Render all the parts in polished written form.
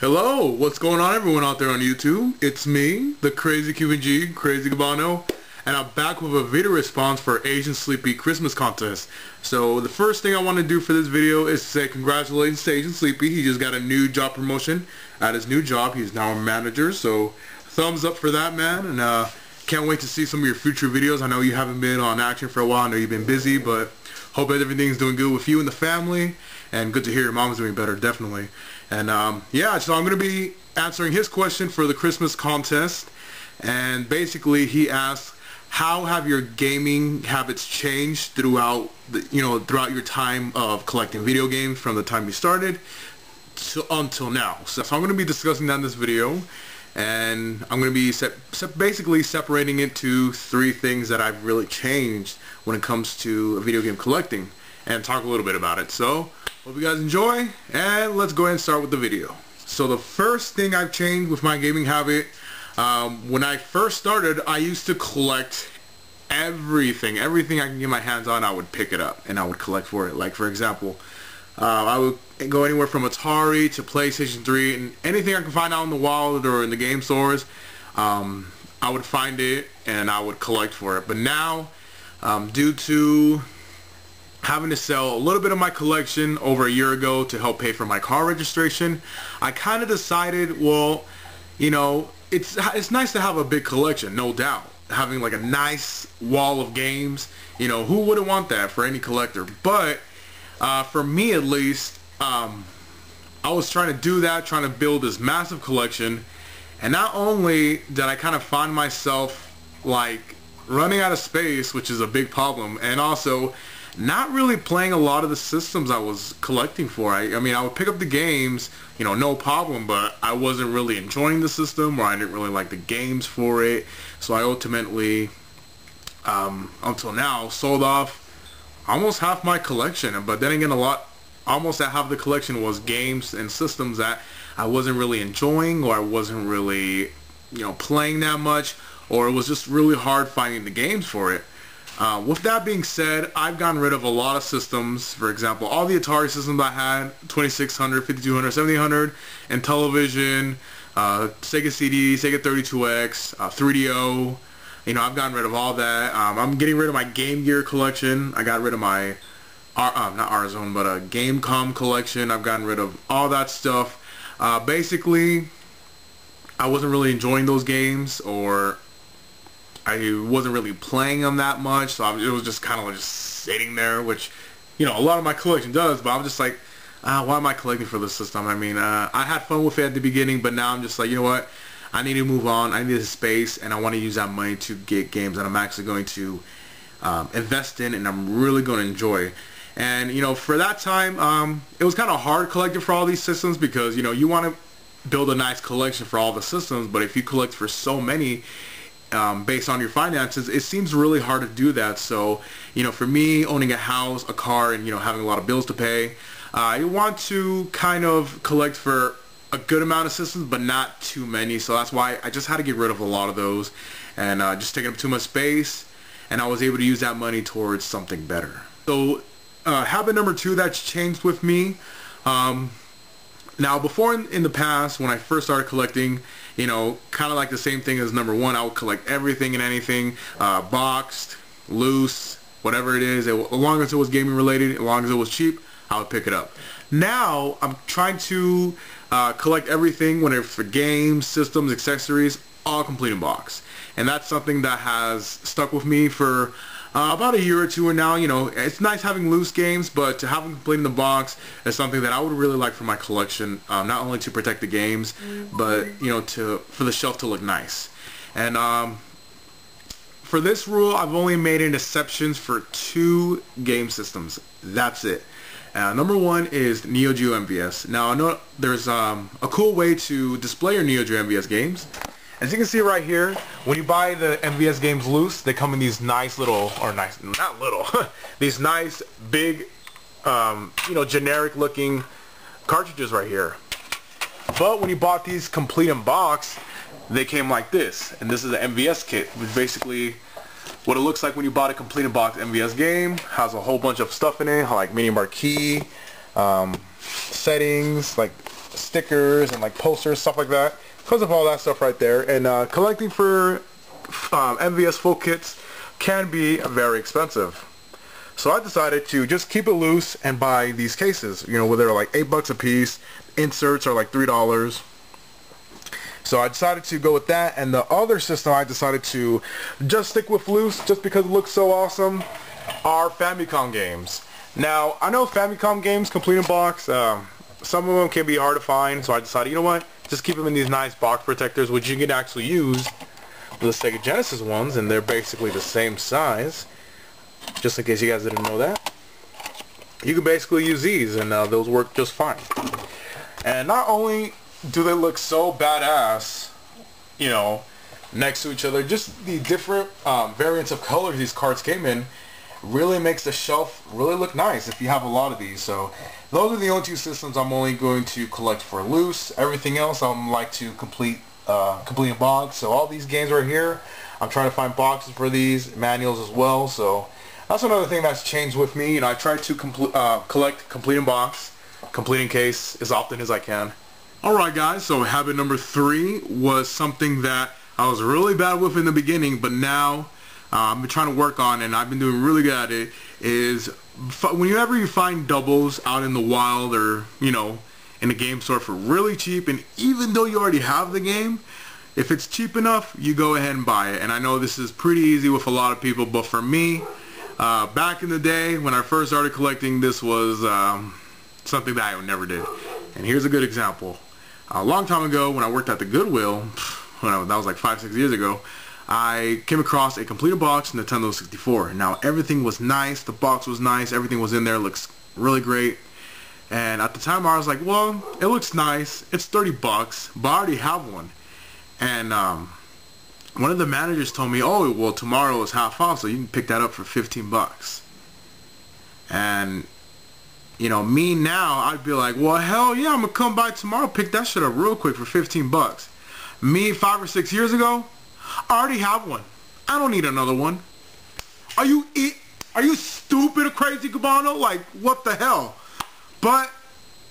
Hello, what's going on everyone out there on YouTube? It's me, the Crazy QNG, Crazy Cabano, and I'm back with a video response for Asian Sleepy Christmas contest. So the first thing I want to do for this video is to say congratulations to Asian Sleepy. He just got a new job promotion at his new job. He's now a manager, so thumbs up for that, man, and can't wait to see some of your future videos. I know you haven't been on action for a while. I know you've been busy, but hope everything's doing good with you and the family, and good to hear your mom's doing better, definitely. And yeah, so I'm going to be answering his question for the Christmas contest, and basically he asks, how have your gaming habits changed throughout throughout your time of collecting video games from the time you started until now? So I'm going to be discussing that in this video, and I'm going to be basically separating it to three things that I've really changed when it comes to video game collecting, and talk a little bit about it. So hope you guys enjoy, and let's go ahead and start with the video. So the first thing I've changed with my gaming habit, when I first started, I used to collect everything I can get my hands on. I would pick it up and I would collect for it. Like, for example, I would go anywhere from Atari to PlayStation 3, and anything I could find out in the wild or in the game stores, I would find it and I would collect for it. But now, due to having to sell a little bit of my collection over a year ago to help pay for my car registration, I kind of decided, well, it's nice to have a big collection, no doubt. Having like a nice wall of games, who wouldn't want that for any collector? But for me at least, I was trying to do that, trying to build this massive collection, and not only did I kind of find myself like running out of space, which is a big problem, and also not really playing a lot of the systems I was collecting for. I mean, I would pick up the games, no problem, but I wasn't really enjoying the system, or I didn't really like the games for it. So I ultimately, until now, sold off almost half my collection. But then again, almost half the collection was games and systems that I wasn't really enjoying, or I wasn't really, playing that much, or it was just really hard finding the games for it. With that being said, I've gotten rid of a lot of systems. For example, all the Atari systems I had, 2600, 5200, 7800, and television, Sega CD, Sega 32X, 3DO. I've gotten rid of all that. I'm getting rid of my Game Gear collection. I got rid of my, not R-Zone, but a Gamecom collection. I've gotten rid of all that stuff. Basically, I wasn't really enjoying those games, or I wasn't really playing them that much, so it was just kind of just sitting there, which, a lot of my collection does, but I'm just like, why am I collecting for this system? I mean, I had fun with it at the beginning, but now I'm just like, you know what, I need to move on, I need the space, and I want to use that money to get games that I'm actually going to invest in, and I'm really going to enjoy. And, for that time, it was kind of hard collecting for all these systems, because, you want to build a nice collection for all the systems, but if you collect for so many, based on your finances, it seems really hard to do that. So, for me, owning a house, a car, and, having a lot of bills to pay, you want to kind of collect for a good amount of systems, but not too many. So that's why I just had to get rid of a lot of those, and just taking up too much space, and I was able to use that money towards something better. So, habit number two that's changed with me, now, before in the past, when I first started collecting, kind of like the same thing as number one, I would collect everything and anything, boxed, loose, whatever it is. As long as it was gaming related, as long as it was cheap, I would pick it up. Now, I'm trying to collect everything, whether it's for games, systems, accessories, all complete in box. And that's something that has stuck with me for about a year or two, and now, it's nice having loose games, but to have them complete in the box is something that I would really like for my collection, not only to protect the games, but, for the shelf to look nice. And for this rule, I've only made an exceptions for two game systems. That's it. Number one is Neo Geo MVS. Now, I know there's a cool way to display your Neo Geo MVS games. As you can see right here, when you buy the MVS games loose, they come in these nice little, or nice, not little, these nice big, generic looking cartridges right here. But when you bought these complete in box, they came like this. And this is the MVS kit, which basically what it looks like when you bought a complete in box MVS game. Has a whole bunch of stuff in it, like mini marquee, settings, like stickers and like posters, stuff like that, because of all that stuff right there. And collecting for MVS full kits can be very expensive. So I decided to just keep it loose and buy these cases, you know, where they're like $8 a piece. Inserts are like $3. So I decided to go with that, and the other system I decided to just stick with loose just because it looks so awesome are Famicom games. Now, I know Famicom games, complete in box, some of them can be hard to find, so I decided, you know what, just keep them in these nice box protectors, which you can actually use the Sega Genesis ones, and they're basically the same size, just in case you guys didn't know that. You can basically use these, and those work just fine. And not only do they look so badass, you know, next to each other, just the different variants of colors these cards came in really makes the shelf really look nice if you have a lot of these. So those are the only two systems I'm only going to collect for loose. Everything else I'm like to complete in box. So all these games right here, I'm trying to find boxes for these, manuals as well. So that's another thing that's changed with me. You know, I try to collect complete in box, complete in case as often as I can. Alright guys, so habit number 3 was something that I was really bad with in the beginning, but now I've been trying to work on, and I've been doing really good at it, is whenever you find doubles out in the wild or, you know, in a game store for really cheap, and even though you already have the game, if it's cheap enough, you go ahead and buy it. And I know this is pretty easy with a lot of people, but for me, back in the day when I first started collecting, this was something that I never did. And here's a good example. A long time ago when I worked at the Goodwill, that was like 5-6 years ago, I came across a complete box Nintendo 64. Now everything was nice, the box was nice, everything was in there, looks really great. And at the time I was like, well, it looks nice, it's $30, but I already have one. And one of the managers told me, oh, well, tomorrow is half off, so you can pick that up for $15. And you know, me now, I'd be like, well, hell yeah, I'm gonna come by tomorrow, pick that shit up real quick for $15. Me 5 or 6 years ago, I already have one. I don't need another one. Are you stupid or crazy, Cabano? Like, what the hell? But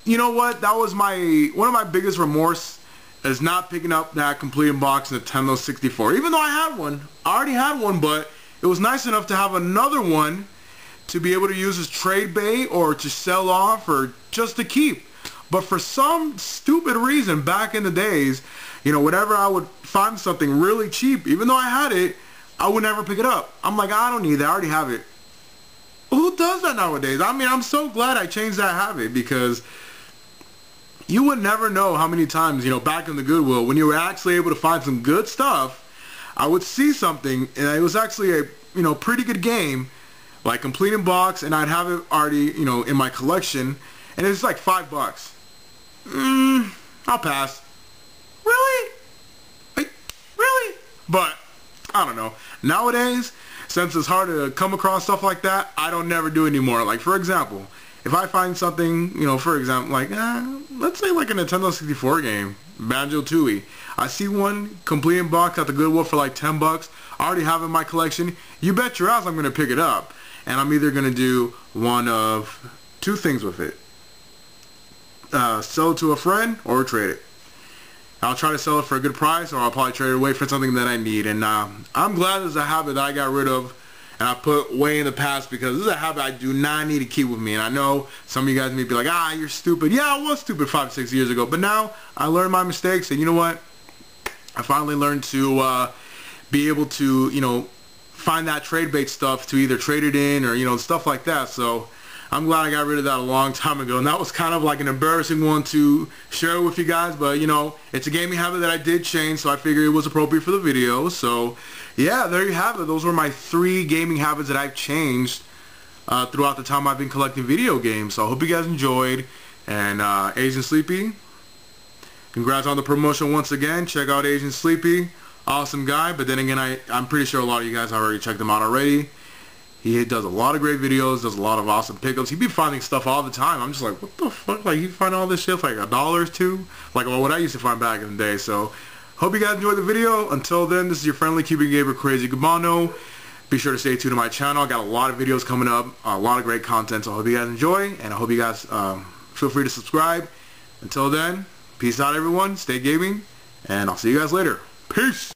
you know what? That was one of my biggest remorse, is not picking up that complete in box Nintendo 64. Even though I had one, I already had one, but it was nice enough to have another one to be able to use as trade bait or to sell off or just to keep. But for some stupid reason back in the days, you know, whenever I would find something really cheap, even though I had it, I would never pick it up. I'm like, I don't need that, I already have it. Who does that nowadays? I mean, I'm so glad I changed that habit, because you would never know how many times, you know, back in the Goodwill, when you were actually able to find some good stuff, I would see something and it was actually a, you know, pretty good game, like complete in box, and I'd have it already, you know, in my collection, and it's like $5. I'll pass. Really? Really? But I don't know. Nowadays, since it's hard to come across stuff like that, I don't never do anymore. Like, for example, if I find something, you know, for example, like, let's say like a Nintendo 64 game, Banjo-Tooie. I see one complete in box at the Goodwill for like $10. I already have it in my collection. You bet your ass I'm going to pick it up. And I'm either going to do one of two things with it. Sell it to a friend or trade it. I'll try to sell it for a good price, or I'll probably trade it away for something that I need. And I'm glad it's a habit that I got rid of and I put way in the past, because this is a habit I do not need to keep with me. And I know some of you guys may be like, you're stupid. Yeah, I was stupid 5-6 years ago, but now I learned my mistakes, and you know what? I finally learned to be able to, you know, find that trade bait stuff to either trade it in or, you know, stuff like that. So I'm glad I got rid of that a long time ago, and that was kind of like an embarrassing one to share with you guys, but you know, it's a gaming habit that I did change, so I figured it was appropriate for the video. So yeah, there you have it. Those were my 3 gaming habits that I've changed throughout the time I've been collecting video games. So I hope you guys enjoyed, and Asian Sleepy, congrats on the promotion once again. Check out Asian Sleepy. Awesome guy, but then again, I'm pretty sure a lot of you guys have already checked him out already. He does a lot of great videos, does a lot of awesome pickups. He be finding stuff all the time. I'm just like, what the fuck? Like, you find all this shit for like $1 or $2? Like, well, what I used to find back in the day. So, hope you guys enjoyed the video. Until then, this is your friendly Cuban gamer, Crazy Cabano. Be sure to stay tuned to my channel. I got a lot of videos coming up, a lot of great content. So, I hope you guys enjoy, and I hope you guys feel free to subscribe. Until then, peace out everyone, stay gaming, and I'll see you guys later. Peace!